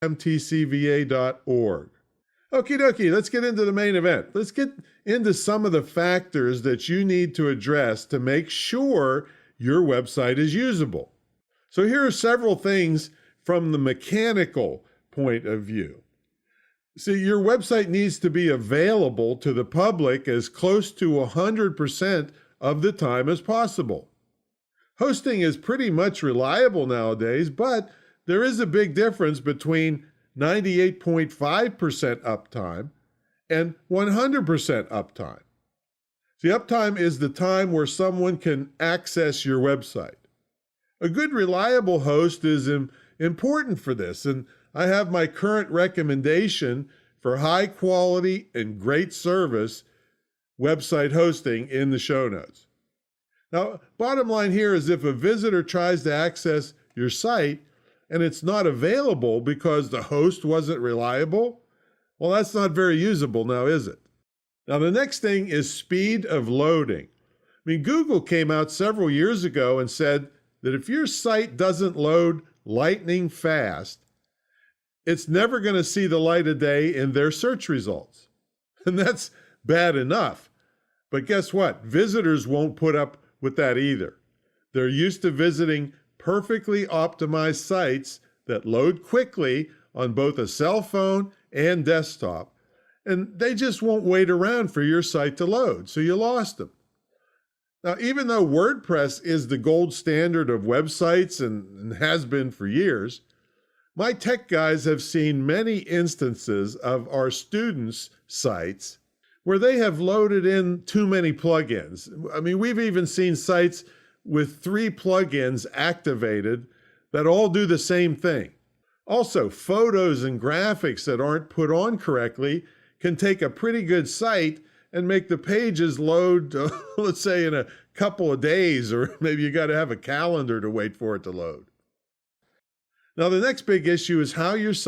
mtcva.org. Okie dokie, let's get into the main event. Let's get into some of the factors that you need to address to make sure your website is usable. So here are several things from the mechanical point of view. See, your website needs to be available to the public as close to 100% of the time as possible. Hosting is pretty much reliable nowadays, but there is a big difference between 98.5% uptime and 100% uptime. See, uptime is the time where someone can access your website. A good, reliable host is important for this, and I have my current recommendation for high quality and great service website hosting in the show notes. Now, bottom line here is if a visitor tries to access your site and it's not available because the host wasn't reliable, well, that's not very usable now, is it? Now, the next thing is speed of loading. I mean, Google came out several years ago and said that if your site doesn't load lightning fast, it's never going to see the light of day in their search results. And that's bad enough. But guess what? Visitors won't put up with that either. They're used to visiting perfectly optimized sites that load quickly on both a cell phone and desktop, and they just won't wait around for your site to load, so you lost them. Now, even though WordPress is the gold standard of websites and has been for years, my tech guys have seen many instances of our students' sites where they have loaded in too many plugins. I mean, we've even seen sites with 3 plugins activated that all do the same thing. Also, photos and graphics that aren't put on correctly can take a pretty good site and make the pages load, let's say, in a couple of days, or maybe you got to have a calendar to wait for it to load. Now, the next big issue is how your site